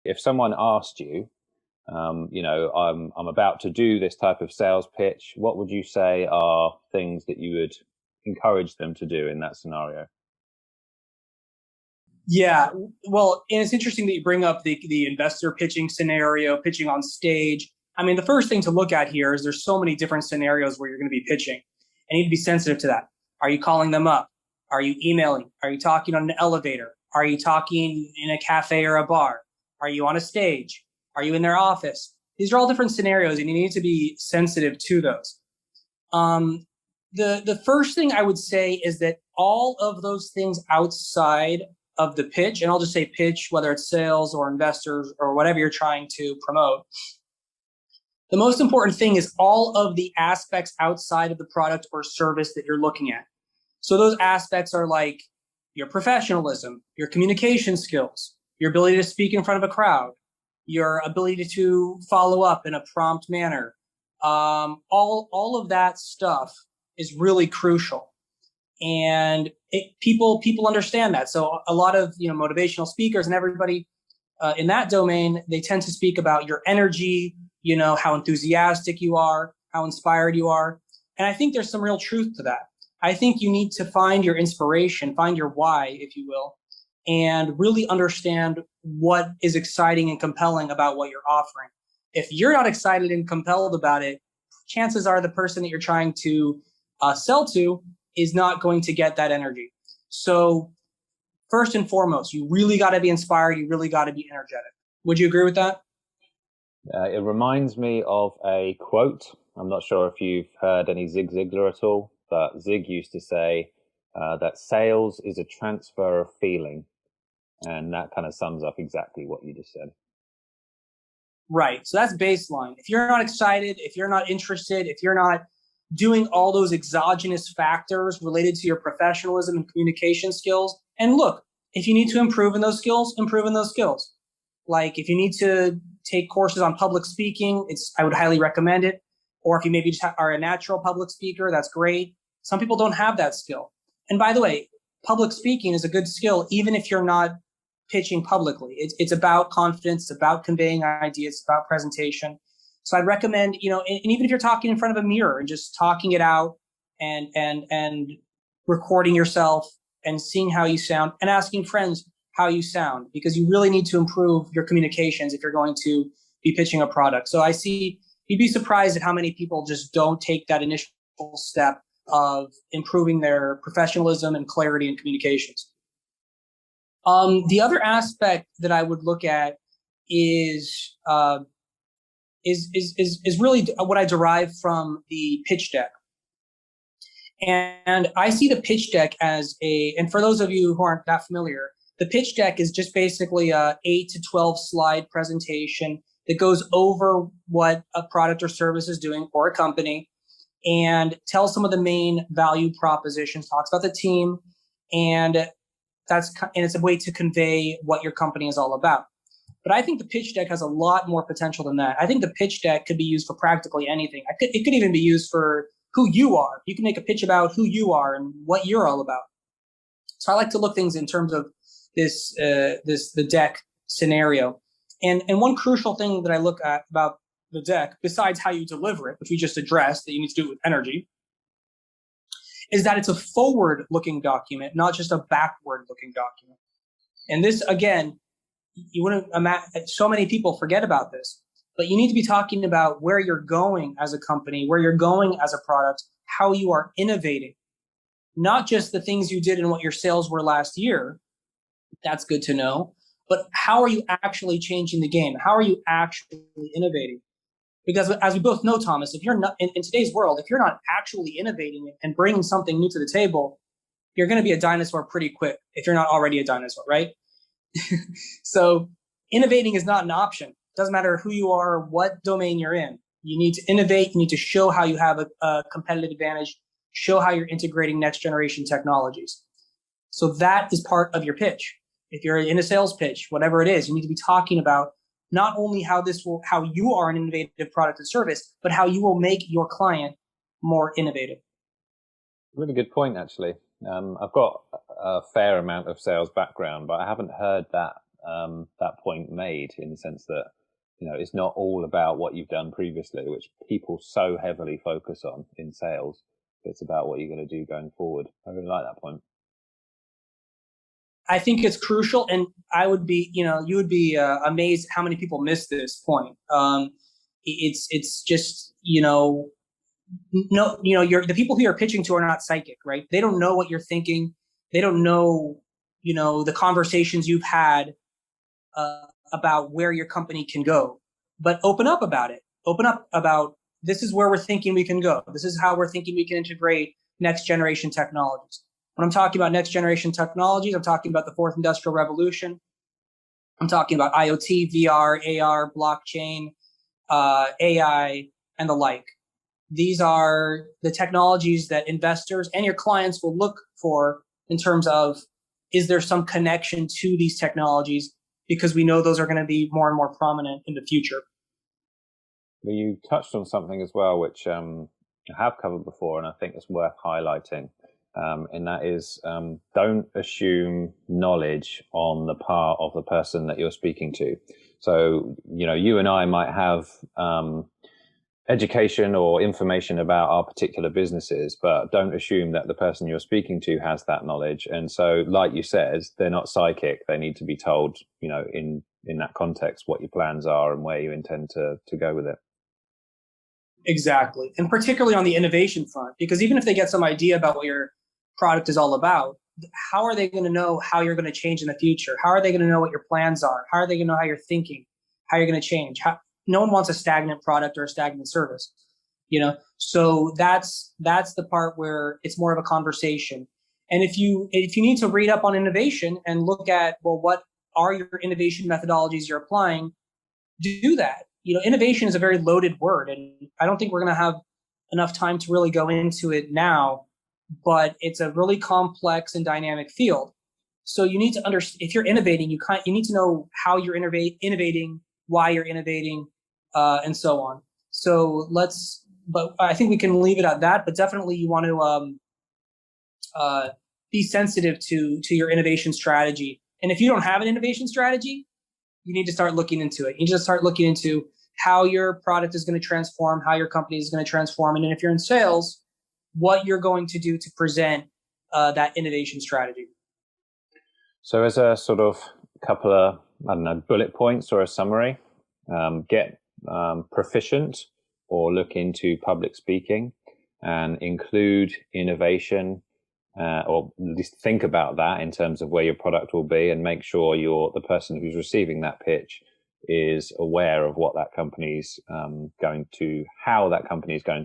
If someone asked you, I'm about to do this type of sales pitch, what would you say are things that you would encourage them to do in that scenario? Yeah, well, and it's interesting that you bring up the investor pitching scenario, pitching on stage. I mean, the first thing to look at here is there's so many different scenarios where you're going to be pitching. I need to be sensitive to that. Are you calling them up? Are you emailing? Are you talking on an elevator? Are you talking in a cafe or a bar? Are you on a stage? Are you in their office? These are all different scenarios, and you need to be sensitive to those. The first thing I would say is that all of those things outside of the pitch, and I'll just say pitch, whether it's sales or investors or whatever you're trying to promote, the most important thing is all of the aspects outside of the product or service that you're looking at. So those aspects are like your professionalism, your communication skills, your ability to speak in front of a crowd, your ability to follow up in a prompt manner. All of that stuff is really crucial, and people understand that. So a lot of motivational speakers and everybody in that domain, they tend to speak about your energy, how enthusiastic you are, how inspired you are, and I think there's some real truth to that. I think you need to find your inspiration, find your why, if you will, and really understand what is exciting and compelling about what you're offering. If you're not excited and compelled about it, chances are the person that you're trying to sell to is not going to get that energy. So first and foremost, you really got to be inspired. You really got to be energetic. Would you agree with that? It reminds me of a quote. I'm not sure if you've heard any Zig Ziglar at all, but Zig used to say that sales is a transfer of feeling. And that kind of sums up exactly what you just said. Right. So that's baseline. If you're not excited, if you're not interested, if you're not doing all those exogenous factors related to your professionalism and communication skills, and look, if you need to improve in those skills, improve in those skills. Like if you need to take courses on public speaking, I would highly recommend it. Or if you maybe just are a natural public speaker, that's great. Some people don't have that skill. And by the way, public speaking is a good skill, even if you're not pitching publicly. It's about confidence, it's about conveying ideas, it's about presentation. So I'd recommend, and even if you're talking in front of a mirror and just talking it out and recording yourself and seeing how you sound and asking friends how you sound, because you really need to improve your communications if you're going to be pitching a product. So you'd be surprised at how many people just don't take that initial step of improving their professionalism and clarity in communications. The other aspect that I would look at is really what I derive from the pitch deck. And I see the pitch deck and for those of you who aren't that familiar, the pitch deck is just basically a 8 to 12 slide presentation that goes over what a product or service is doing for a company and tells some of the main value propositions, talks about the team, and it's a way to convey what your company is all about. But I think the pitch deck has a lot more potential than that. I think the pitch deck could be used for practically anything. It could even be used for who you are. You can make a pitch about who you are and what you're all about. So I like to look things in terms of the deck scenario. And one crucial thing that I look at about the deck, besides how you deliver it, which we just addressed, that you need to do it with energy, is that it's a forward-looking document, not just a backward-looking document. And this, again, you wouldn't imagine, so many people forget about this, but you need to be talking about where you're going as a company, where you're going as a product, how you are innovating, not just the things you did and what your sales were last year. That's good to know. But how are you actually changing the game? How are you actually innovating? Because as we both know, Thomas, if you're not in today's world, if you're not actually innovating and bringing something new to the table, you're going to be a dinosaur pretty quick if you're not already a dinosaur, right? So innovating is not an option. It doesn't matter who you are or what domain you're in. You need to innovate. You need to show how you have a competitive advantage, show how you're integrating next generation technologies. So that is part of your pitch. If you're in a sales pitch, whatever it is, you need to be talking about not only how you are an innovative product or service, but how you will make your client more innovative. Really good point, actually. I've got a fair amount of sales background, but I haven't heard that that point made, in the sense that, you know, it's not all about what you've done previously, which people so heavily focus on in sales. It's about what you're going to do going forward. I really like that point. I think it's crucial, and I would be, you would be amazed how many people miss this point. It's just, no, the people who you're pitching to are not psychic, right? They don't know what you're thinking. They don't know, the conversations you've had about where your company can go. But open up about it. Open up about, this is where we're thinking we can go. This is how we're thinking we can integrate next generation technologies. When I'm talking about next generation technologies, I'm talking about the fourth industrial revolution. I'm talking about IoT, VR, AR, blockchain, AI, and the like. These are the technologies that investors and your clients will look for in terms of, is there some connection to these technologies? Because we know those are going to be more and more prominent in the future. Well, you touched on something as well, which I have covered before, and I think it's worth highlighting. And that is, don't assume knowledge on the part of the person that you're speaking to. So, you and I might have education or information about our particular businesses, but don't assume that the person you're speaking to has that knowledge. And so, like you said, they're not psychic. They need to be told, in that context, what your plans are and where you intend to go with it. Exactly. And particularly on the innovation front, because even if they get some idea about what your product is all about, how are they going to know how you're going to change in the future? How are they going to know what your plans are? How are they going to know how you're thinking, how you're going to change? No one wants a stagnant product or a stagnant service, so that's the part where it's more of a conversation. And if you need to read up on innovation and look at, well, what are your innovation methodologies you're applying, do that. Innovation is a very loaded word, and I don't think we're going to have enough time to really go into it now, but it's a really complex and dynamic field. So you need to understand, if you're innovating, you need to know how you're innovating, why you're innovating, and so on. So but I think we can leave it at that, but definitely you want to be sensitive to your innovation strategy. And if you don't have an innovation strategy, you need to start looking into it. You need to start looking into how your product is going to transform, how your company is going to transform. And then if you're in sales, what you're going to do to present that innovation strategy. So as a sort of couple of, bullet points or a summary, get proficient or look into public speaking and include innovation, or at least think about that in terms of where your product will be, and make sure the person who's receiving that pitch is aware of what that company's how that company is going